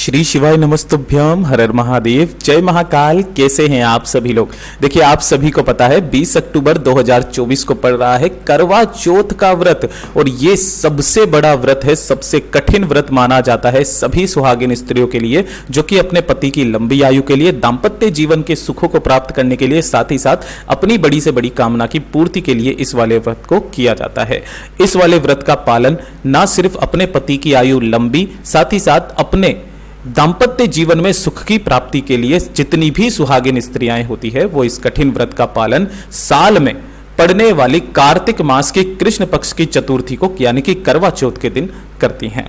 श्री शिवाय नमस्तुभ्यम, हर हर महादेव, जय महाकाल। कैसे हैं आप सभी लोग। देखिए, आप सभी को पता है 20 अक्टूबर 2024 को पड़ रहा है करवा चौथ का व्रत, और ये सबसे बड़ा व्रत है, सबसे कठिन व्रत माना जाता है सभी सुहागिन स्त्रियों के लिए, जो कि अपने पति की लंबी आयु के लिए, दाम्पत्य जीवन के सुखों को प्राप्त करने के लिए, साथ ही साथ अपनी बड़ी से बड़ी कामना की पूर्ति के लिए इस वाले व्रत को किया जाता है। इस वाले व्रत का पालन ना सिर्फ अपने पति की आयु लंबी, साथ ही साथ अपने दाम्पत्य जीवन में सुख की प्राप्ति के लिए जितनी भी सुहागिन स्त्रियां होती है वो इस कठिन व्रत का पालन साल में पड़ने वाली कार्तिक मास के कृष्ण पक्ष की चतुर्थी को यानी कि करवा चौथ के दिन करती हैं।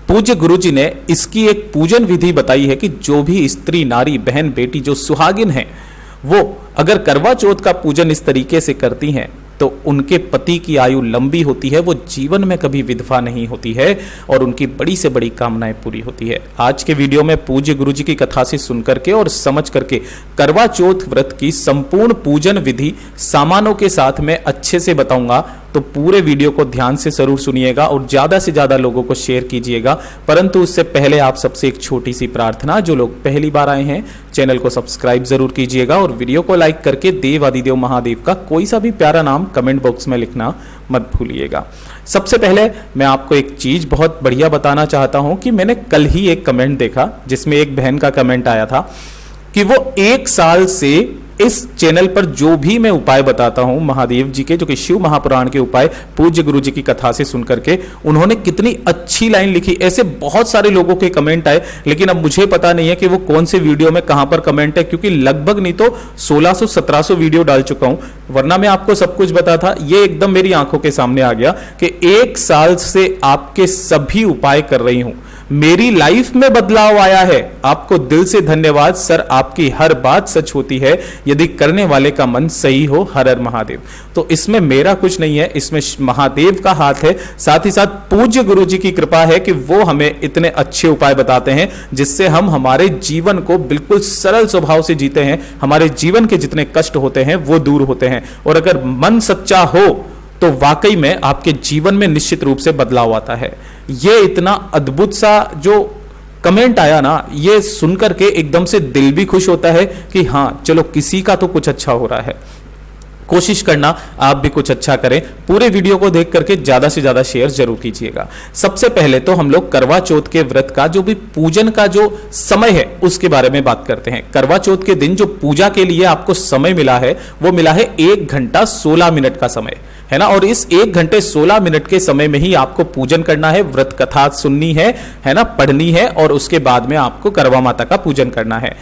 पूज्य गुरुजी ने इसकी एक पूजन विधि बताई है कि जो भी स्त्री, नारी, बहन, बेटी जो सुहागिन है वो अगर करवा चौथ का पूजन इस तरीके से करती हैं तो उनके पति की आयु लंबी होती है, वो जीवन में कभी विधवा नहीं होती है और उनकी बड़ी से बड़ी कामनाएं पूरी होती है। आज के वीडियो में पूज्य गुरुजी की कथा से सुन करके और समझ करके करवा चौथ व्रत की संपूर्ण पूजन विधि सामानों के साथ में अच्छे से बताऊंगा, तो पूरे वीडियो को ध्यान से जरूर सुनिएगा और ज्यादा से ज्यादा लोगों को शेयर कीजिएगा। परंतु उससे पहले आप सबसे एक छोटी सी प्रार्थना, जो लोग पहली बार आए हैं चैनल को सब्सक्राइब जरूर कीजिएगा और वीडियो को लाइक करके देव आदिदेव महादेव का कोई सा भी प्यारा नाम कमेंट बॉक्स में लिखना मत भूलिएगा। सबसे पहले मैं आपको एक चीज बहुत बढ़िया बताना चाहता हूं कि मैंने कल ही एक कमेंट देखा जिसमें एक बहन का कमेंट आया था कि वो 1 साल से इस चैनल पर जो भी मैं उपाय बताता हूं महादेव जी के, जो कि शिव महापुराण के उपाय पूज्य गुरु जी की कथा से सुन करके उन्होंने कितनी अच्छी लाइन लिखी। ऐसे बहुत सारे लोगों के कमेंट आए, लेकिन अब मुझे पता नहीं है कि वो कौन से वीडियो में कहां पर कमेंट है, क्योंकि लगभग नहीं तो 1600-1700 वीडियो डाल चुका हूं, वरना मैं आपको सब कुछ बता था। ये एकदम मेरी आंखों के सामने आ गया कि 1 साल से आपके सभी उपाय कर रही हूं, मेरी लाइफ में बदलाव आया है। आपको दिल से धन्यवाद सर, आपकी हर बात सच होती है यदि करने वाले का मन सही हो। हर हर महादेव। तो इसमें मेरा कुछ नहीं है, इसमें महादेव का हाथ है, साथ ही साथ पूज्य गुरु जी की कृपा है कि वो हमें इतने अच्छे उपाय बताते हैं जिससे हम हमारे जीवन को बिल्कुल सरल स्वभाव से जीते हैं, हमारे जीवन के जितने कष्ट होते हैं वो दूर होते हैं, और अगर मन सच्चा हो तो वाकई में आपके जीवन में निश्चित रूप से बदलाव आता है। ये इतना अद्भुत सा जो कमेंट आया ना, ये सुनकर के एकदम से दिल भी खुश होता है कि हाँ चलो किसी का तो कुछ अच्छा हो रहा है। कोशिश करना आप भी कुछ अच्छा करें। पूरे वीडियो को देख करके ज्यादा से ज्यादा शेयर जरूर कीजिएगा। सबसे पहले तो हम लोग करवा चौथ के व्रत का जो भी पूजन का जो समय है उसके बारे में बात करते हैं। करवा चौथ के दिन जो पूजा के लिए आपको समय मिला है वो मिला है 1 घंटा 16 मिनट का समय, है ना। और इस 1 घंटे 16 मिनट के समय में ही आपको पूजन करना है, व्रत कथा सुननी है ना, पढ़नी है, और उसके बाद में आपको करवा माता का पूजन करना है।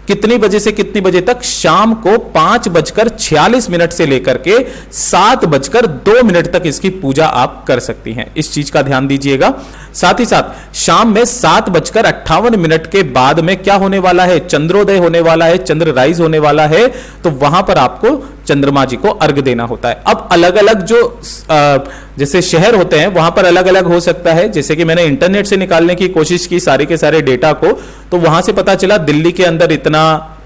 कितनी बजे से कितनी बजे तक? शाम को 5:46 से लेकर के 7:02 तक इसकी पूजा आप कर सकती हैं। इस चीज का ध्यान दीजिएगा। साथ ही साथ शाम में 7:58 के बाद में क्या होने वाला है? चंद्रोदय होने वाला है, चंद्र राइज होने वाला है, तो वहां पर आपको चंद्रमा जी को अर्घ देना होता है। अब अलग अलग जो जैसे शहर होते हैं वहां पर अलग अलग हो सकता है। जैसे कि मैंने इंटरनेट से निकालने की कोशिश की सारे के सारे डेटा को, तो वहां से पता चला दिल्ली के अंदर इतना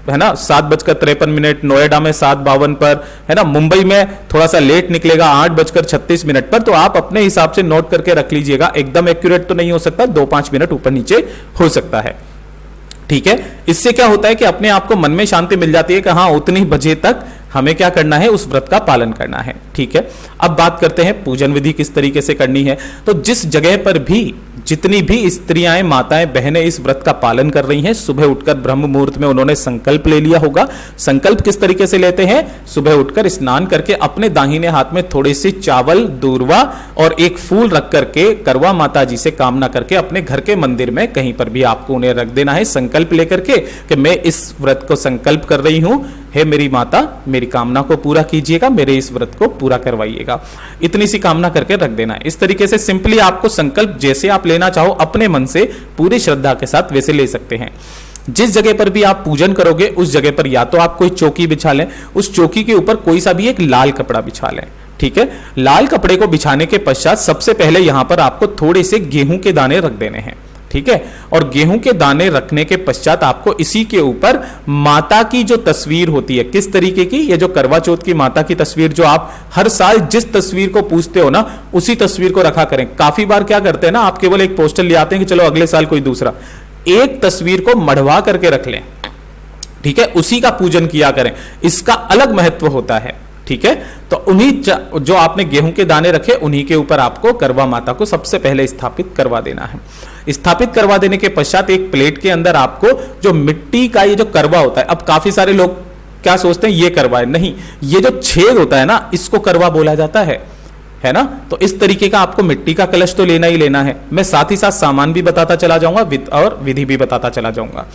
है ना 7:53, नोएडा में 7:52 पर, है ना, मुंबई में थोड़ा सा लेट निकलेगा 8:36 पर। तो आप अपने हिसाब से नोट करके रख लीजिएगा, एकदम एक्यूरेट तो नहीं हो सकता, 2-5 मिनट ऊपर नीचे हो सकता है, ठीक है। इससे क्या होता है कि अपने आप को मन में शांति मिल जाती है कि हाँ उतनी बजे तक हमें क्या करना है, उस व्रत का पालन करना है, ठीक है। अब बात करते हैं पूजन विधि किस तरीके से करनी है। तो जिस जगह पर भी जितनी भी स्त्रियां, माताएं, बहनें इस व्रत का पालन कर रही हैं, सुबह उठकर ब्रह्म मुहूर्त में उन्होंने संकल्प ले लिया होगा। संकल्प किस तरीके से लेते हैं? सुबह उठकर स्नान करके अपने दाहिने हाथ में थोड़े से चावल, दूर्वा और एक फूल रख करके करवा माता जी से कामना करके अपने घर के मंदिर में कहीं पर भी आपको उन्हें रख देना है, संकल्प लेकर के कि मैं इस व्रत को संकल्प कर रही हूं, हे मेरी माता मेरी कामना को पूरा कीजिएगा, मेरे इस व्रत को पूरा करवाइएगा। इतनी सी कामना करके रख देना है। इस तरीके से सिंपली आपको संकल्प जैसे आप लेना चाहो अपने मन से पूरी श्रद्धा के साथ वैसे ले सकते हैं। जिस जगह पर भी आप पूजन करोगे उस जगह पर या तो आप कोई चौकी बिछा लें, उस चौकी के ऊपर कोई सा भी एक लाल कपड़ा बिछा लें, ठीक है। लाल कपड़े को बिछाने के पश्चात सबसे पहले यहां पर आपको थोड़े से गेहूं के दाने रख देने हैं, ठीक है। और गेहूं के दाने रखने के पश्चात आपको इसी के ऊपर माता की जो तस्वीर होती है, किस तरीके की, ये जो करवा चौथ की माता की तस्वीर जो आप हर साल जिस तस्वीर को पूजते हो ना उसी तस्वीर को रखा करें। काफी बार क्या करते हैं ना, आप केवल एक पोस्टर ले आते हैं कि चलो अगले साल कोई दूसरा, एक तस्वीर को मढ़वा करके रख लें, ठीक है, उसी का पूजन किया करें, इसका अलग महत्व होता है, ठीक है। तो उन्हीं जो आपने गेहूं के दाने रखे उन्हीं के ऊपर आपको करवा माता को सबसे पहले स्थापित करवा देना है। स्थापित करवा देने के पश्चात एक प्लेट के अंदर आपको जो मिट्टी का ये जो करवा होता है, अब काफी सारे लोग क्या सोचते हैं ये करवा है, नहीं, ये जो छेद होता है ना इसको करवा बोला जाता है ना। तो इस तरीके का आपको मिट्टी का कलश तो लेना ही लेना है। मैं साथ ही साथ सामान भी बताता चला जाऊंगा और विधि भी बताता चला जाऊंगा।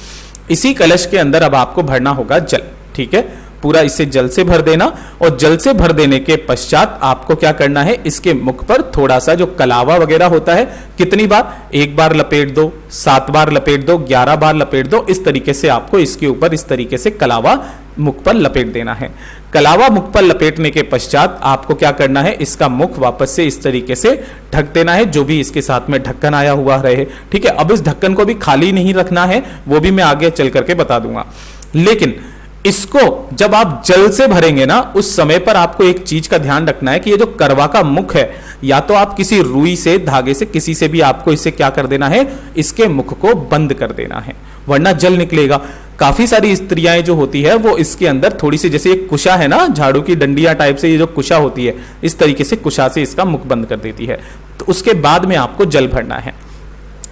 इसी कलश के अंदर अब आपको भरना होगा जल, ठीक है, पूरा इसे जल से भर देना। और जल से भर देने के पश्चात आपको क्या करना है, इसके मुख पर थोड़ा सा जो कलावा वगैरह होता है, कितनी बार, एक बार लपेट दो, 7 बार लपेट दो, 11 बार लपेट दो, इस तरीके से आपको इसके ऊपर इस तरीके से कलावा मुख पर लपेट देना है। कलावा मुख पर लपेटने के पश्चात आपको क्या करना है, इसका मुख वापस से इस तरीके से ढक देना है, जो भी इसके साथ में ढक्कन आया हुआ रहे, ठीक है। अब इस ढक्कन को भी खाली नहीं रखना है, वो भी मैं आगे चल करके बता दूंगा। लेकिन इसको जब आप जल से भरेंगे ना, उस समय पर आपको एक चीज का ध्यान रखना है कि ये जो करवा का मुख है, या तो आप किसी रुई से, धागे से, किसी से भी आपको इसे क्या कर देना है, इसके मुख को बंद कर देना है, वरना जल निकलेगा। काफी सारी स्त्रियां जो होती है वो इसके अंदर थोड़ी सी, जैसे एक कुशा है ना, झाड़ू की डंडिया टाइप से, ये जो कुशा होती है इस तरीके से कुशा से इसका मुख बंद कर देती है। तो उसके बाद में आपको जल भरना है।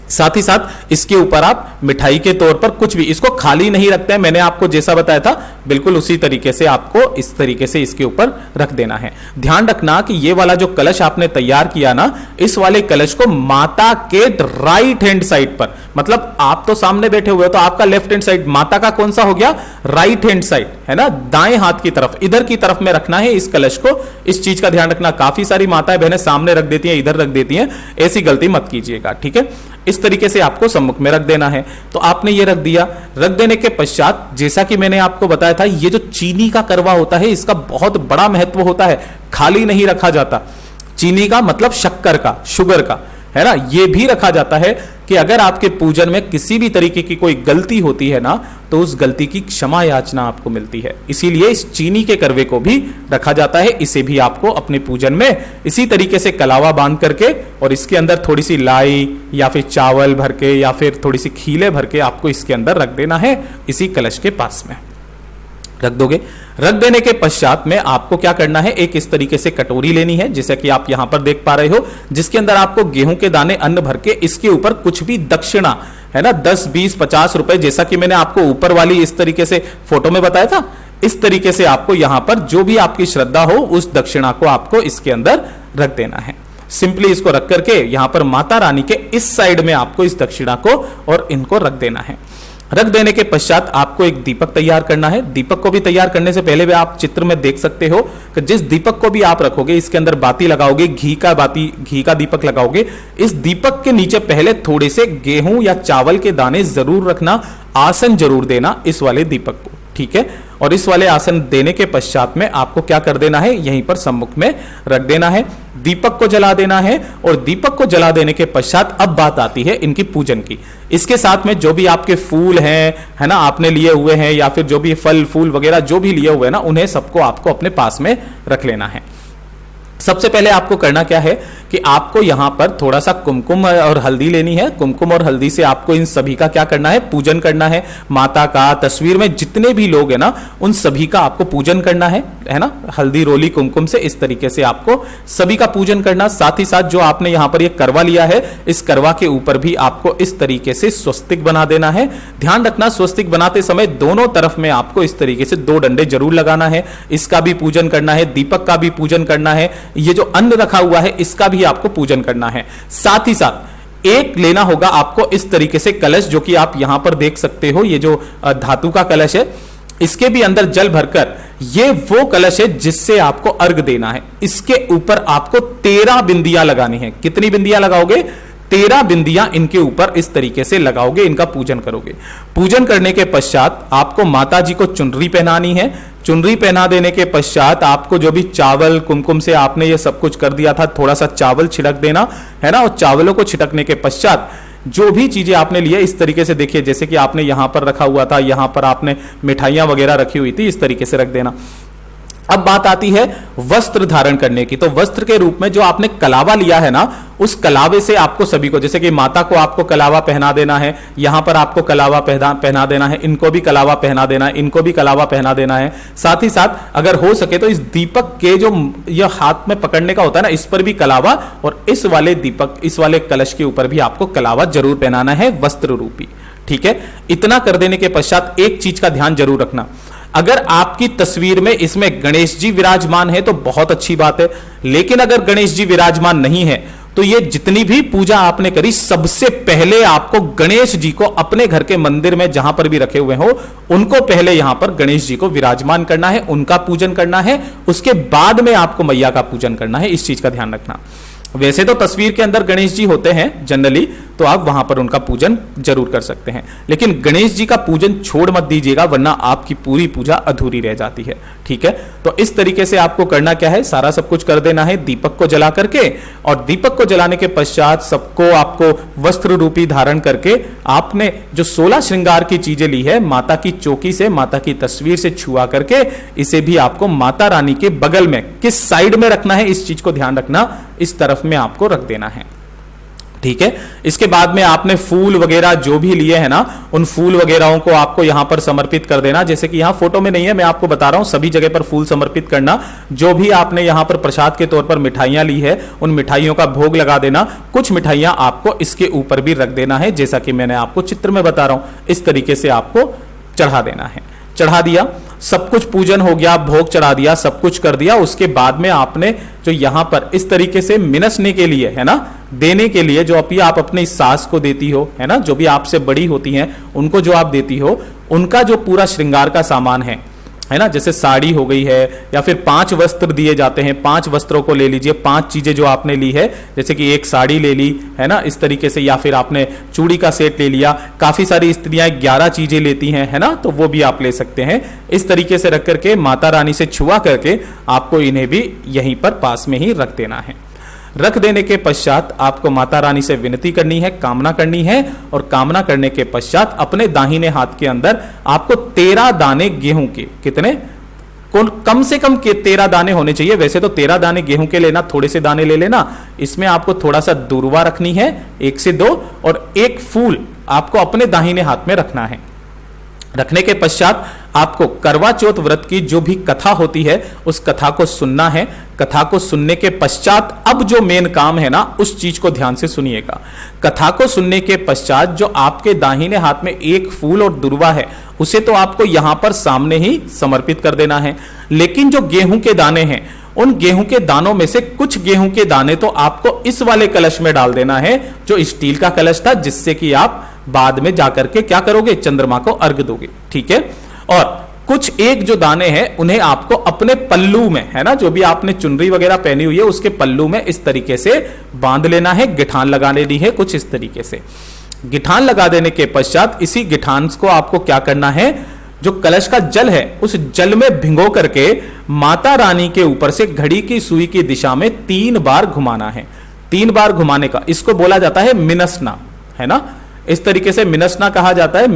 साथ ही साथ इसके ऊपर आप मिठाई के तौर पर कुछ भी, इसको खाली नहीं रखते हैं, मैंने आपको जैसा बताया था बिल्कुल उसी तरीके से आपको इस तरीके से इसके ऊपर रख देना है। ध्यान रखना कि ये वाला जो कलश आपने तैयार किया ना, इस वाले कलश को माता के राइट हैंड साइड पर, मतलब आप तो सामने बैठे हुए हो तो आपका लेफ्ट हैंड साइड, माता का कौन सा हो गया, राइट हैंड साइड, है ना, दाएं हाथ की तरफ, इधर की तरफ में रखना है इस कलश को। इस चीज का ध्यान रखना, काफी सारी माताएं बहनें सामने रख देती हैं, इधर रख देती हैं, ऐसी गलती मत कीजिएगा, ठीक है। इस तरीके से आपको सम्मुख में रख देना है। तो आपने ये रख दिया। रख देने के पश्चात जैसा कि मैंने आपको बताया था, ये जो चीनी का करवा होता है इसका बहुत बड़ा महत्व होता है, खाली नहीं रखा जाता। चीनी का मतलब शक्कर का, शुगर का, है ना, ये भी रखा जाता है कि अगर आपके पूजन में किसी भी तरीके की कोई गलती होती है ना, तो उस गलती की क्षमा याचना आपको मिलती है। इसीलिए इस चीनी के करवे को भी रखा जाता है। इसे भी आपको अपने पूजन में इसी तरीके से कलावा बांध करके और इसके अंदर थोड़ी सी लाई या फिर चावल भर के या फिर थोड़ी सी खीले भर के आपको इसके अंदर रख देना है, इसी कलश के पास में रख दोगे। रख देने के पश्चात में आपको क्या करना है, एक इस तरीके से कटोरी लेनी है, जैसे कि आप यहां पर देख पा रहे हो, जिसके अंदर आपको गेहूं के दाने अन्न भर के इसके ऊपर कुछ भी दक्षिणा, है ना, 10, 20, 50 रुपए, जैसा कि मैंने आपको ऊपर वाली इस तरीके से फोटो में बताया था, इस तरीके से आपको यहां पर जो भी आपकी श्रद्धा हो उस दक्षिणा को आपको इसके अंदर रख देना है। सिंपली इसको रख करके यहां पर माता रानी के इस साइड में आपको इस दक्षिणा को और इनको रख देना है। रख देने के पश्चात आपको एक दीपक तैयार करना है। दीपक को भी तैयार करने से पहले भी आप चित्र में देख सकते हो कि जिस दीपक को भी आप रखोगे इसके अंदर बाती लगाओगे, घी का दीपक लगाओगे। इस दीपक के नीचे पहले थोड़े से गेहूं या चावल के दाने जरूर रखना, आसन जरूर देना इस वाले दीपक को, ठीक है। और इस वाले आसन देने के पश्चात में आपको क्या कर देना है, यहीं पर सम्मुख में रख देना है, दीपक को जला देना है। और दीपक को जला देने के पश्चात अब बात आती है इनकी पूजन की। इसके साथ में जो भी आपके फूल हैं, है ना, आपने लिए हुए हैं, या फिर जो भी फल फूल वगैरह जो भी लिए हुए हैं ना, उन्हें सबको आपको अपने पास में रख लेना है। सबसे पहले आपको करना क्या है कि आपको यहां पर थोड़ा सा कुमकुम और हल्दी लेनी है। कुमकुम और हल्दी से आपको इन सभी का क्या करना है, पूजन करना है। माता का, तस्वीर में जितने भी लोग हैं ना, उन सभी का आपको पूजन करना है ना, हल्दी रोली कुमकुम से इस तरीके से आपको सभी का पूजन करना। साथ ही साथ जो आपने यहां पर ये करवा लिया है, इस करवा के ऊपर भी आपको इस तरीके से स्वस्तिक बना देना है। ध्यान रखना, स्वस्तिक बनाते समय दोनों तरफ में आपको इस तरीके से 2 डंडे जरूर लगाना है। इसका भी पूजन करना है, दीपक का भी पूजन करना है, ये जो अन्न रखा हुआ है इसका भी आपको पूजन करना है। साथ ही साथ एक लेना होगा आपको इस तरीके से कलश, जो कि आप यहां पर देख सकते हो, ये जो धातु का कलश है, इसके भी अंदर जल भरकर, ये वो कलश है जिससे आपको अर्घ देना है। इसके ऊपर आपको 13 बिंदियां लगानी है। कितनी बिंदियां लगाओगे, 13 बिंदियां इनके ऊपर इस तरीके से लगाओगे, इनका पूजन करोगे। पूजन करने के पश्चात आपको माता जी को चुनरी पहनानी है। चुनरी पहना देने के पश्चात आपको जो भी चावल कुमकुम से आपने ये सब कुछ कर दिया था, थोड़ा सा चावल छिड़क देना है ना। और चावलों को छिड़कने के पश्चात जो भी चीजें आपने लिए इस तरीके से, देखिए जैसे कि आपने यहां पर रखा हुआ था, यहां पर आपने मिठाइयां वगैरह रखी हुई थी, इस तरीके से रख देना। अब बात आती है वस्त्र धारण करने की। तो वस्त्र के रूप में जो आपने कलावा लिया है ना, उस कलावे से आपको सभी को, जैसे कि माता को आपको कलावा पहना देना है, यहां पर आपको कलावा पहना देना है, इनको भी कलावा पहना देना है, इनको भी कलावा पहना देना है। साथ ही साथ अगर हो सके तो इस दीपक के जो यह हाथ में पकड़ने का होता है ना, इस पर भी कलावा, और इस वाले दीपक, इस वाले कलश के ऊपर भी आपको कलावा जरूर पहनाना है, वस्त्र रूपी। ठीक है, इतना कर देने के पश्चात एक चीज का ध्यान जरूर रखना, अगर आपकी तस्वीर में इसमें गणेश जी विराजमान है तो बहुत अच्छी बात है, लेकिन अगर गणेश जी विराजमान नहीं है तो ये जितनी भी पूजा आपने करी, सबसे पहले आपको गणेश जी को अपने घर के मंदिर में जहां पर भी रखे हुए हो, उनको पहले यहां पर गणेश जी को विराजमान करना है, उनका पूजन करना है, उसके बाद में आपको मैया का पूजन करना है। इस चीज का ध्यान रखना। वैसे तो तस्वीर के अंदर गणेश जी होते हैं जनरली, तो आप वहां पर उनका पूजन जरूर कर सकते हैं, लेकिन गणेश जी का पूजन छोड़ मत दीजिएगा, वरना आपकी पूरी पूजा अधूरी रह जाती है। ठीक है, तो इस तरीके से आपको करना क्या है, सारा सब कुछ कर देना है दीपक को जला करके, और दीपक को जलाने के पश्चात सबको आपको वस्त्र रूपी धारण करके आपने जो 16 श्रृंगार की चीजें ली है, माता की चौकी से, माता की तस्वीर से छुआ करके, इसे भी आपको माता रानी के बगल में किस साइड में रखना है, इस चीज को ध्यान रखना, इस तरफ में आपको रख देना है। ठीक है, इसके बाद में आपने फूल वगैरह जो भी लिए हैं ना, उन फूल वगैरह को आपको यहां पर समर्पित कर देना। जैसे कि यहां फोटो में नहीं है, मैं आपको बता रहा हूं, सभी जगह पर फूल समर्पित करना। जो भी आपने यहां पर प्रसाद के तौर पर मिठाइयां ली है, उन मिठाइयों का भोग लगा देना। कुछ मिठाइयां आपको इसके ऊपर भी रख देना है, जैसा कि मैंने आपको चित्र में बता रहा हूं, इस तरीके से आपको चढ़ा देना है। चढ़ा दिया, सब कुछ पूजन हो गया, भोग चढ़ा दिया, सब कुछ कर दिया। उसके बाद में आपने जो यहां पर इस तरीके से मिनसने के लिए है ना, देने के लिए, जो अभी आप अपनी सास को देती हो है ना, जो भी आपसे बड़ी होती हैं उनको जो आप देती हो, उनका जो पूरा श्रृंगार का सामान है ना, जैसे साड़ी हो गई है, या फिर 5 वस्त्र दिए जाते हैं, 5 वस्त्रों को ले लीजिए, 5 चीजें जो आपने ली है, जैसे कि एक साड़ी ले ली है ना, इस तरीके से, या फिर आपने चूड़ी का सेट ले लिया। काफी सारी स्त्रियां 11 चीजें लेती हैं है ना, तो वो भी आप ले सकते हैं। इस तरीके से रख करके माता रानी से छुआ करके आपको इन्हें भी यहीं पर पास में ही रख देना है। रख देने के पश्चात आपको माता रानी से विनती करनी है, कामना करनी है, और कामना करने के पश्चात अपने दाहिने हाथ के अंदर आपको 13 दाने गेहूं के, कितने, कम से कम 13 दाने होने चाहिए। वैसे तो 13 दाने गेहूं के लेना, थोड़े से दाने ले लेना। इसमें आपको थोड़ा सा दूर्वा रखनी है, 1 से 2, और एक फूल आपको अपने दाहिने हाथ में रखना है। रखने के पश्चात आपको करवा चौथ व्रत की जो भी कथा होती है, उस कथा को सुनना है। कथा को सुनने के पश्चात अब जो मेन काम है ना, उस चीज को ध्यान से सुनिएगा। कथा को सुनने के पश्चात जो आपके दाहिने हाथ में एक फूल और दुर्वा है, उसे तो आपको यहां पर सामने ही समर्पित कर देना है। लेकिन जो गेहूं के दाने हैं, उन गेहूं के दानों में से कुछ गेहूं के दाने तो आपको इस वाले कलश में डाल देना है, जो स्टील का कलश था, जिससे कि आप बाद में जाकर के क्या करोगे, चंद्रमा को अर्घ दोगे। ठीक है, और कुछ एक जो दाने हैं उन्हें आपको अपने पल्लू में, है ना, जो भी आपने चुनरी वगैरह पहनी हुई है उसके पल्लू में इस तरीके से बांध लेना है, गिठान लगा लेनी है कुछ इस तरीके से। गिठान लगा देने के पश्चात इसी गिठान को आपको क्या करना है, जो कलश का जल है उस जल में भिगो करके माता रानी के ऊपर से घड़ी की सुई की दिशा में 3 बार घुमाना है। 3 बार घुमाने का, इसको बोला जाता है मिनसना, है ना, इस तरीके से मिनसना कहा जाता है,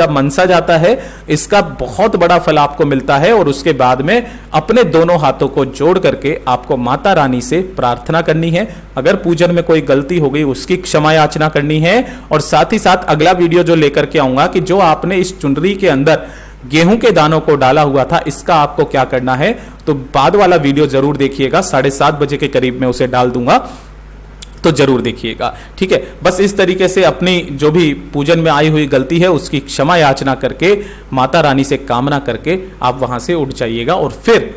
मनसा जाता है। इसका बहुत बड़ा फल आपको मिलता है। और उसके बाद में अपने दोनों हाथों को जोड़ करके आपको माता रानी से प्रार्थना करनी है। अगर पूजन में कोई गलती हो गई उसकी क्षमा याचना करनी है। और साथ ही साथ अगला वीडियो जो लेकर के आऊंगा कि जो आपने इस चुनरी के अंदर गेहूं के दानों को डाला हुआ था, इसका आपको क्या करना है, तो बाद वाला वीडियो जरूर देखिएगा, 7:30 बजे के करीब में उसे डाल दूंगा, तो जरूर देखिएगा। ठीक है, बस इस तरीके से अपनी जो भी पूजन में आई हुई गलती है उसकी क्षमा याचना करके माता रानी से कामना करके आप वहां से उठ जाइएगा और फिर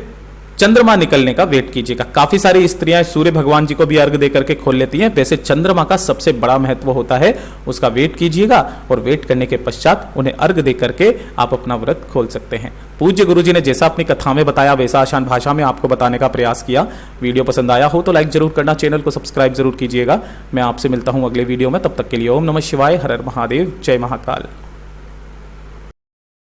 चंद्रमा निकलने का वेट कीजिएगा। काफी सारी स्त्रियां सूर्य भगवान जी को भी अर्घ देकर के खोल लेती हैं, वैसे चंद्रमा का सबसे बड़ा महत्व होता है, उसका वेट कीजिएगा और वेट करने के पश्चात उन्हें अर्घ दे करके आप अपना व्रत खोल सकते हैं। पूज्य गुरुजी ने जैसा अपनी कथा में बताया वैसा आसान भाषा में आपको बताने का प्रयास किया। वीडियो पसंद आया हो तो लाइक जरूर करना, चैनल को सब्सक्राइब जरूर कीजिएगा। मैं आपसे मिलता हूं अगले वीडियो में, तब तक के लिए ओम नमः शिवाय, हर हर महादेव, जय महाकाल।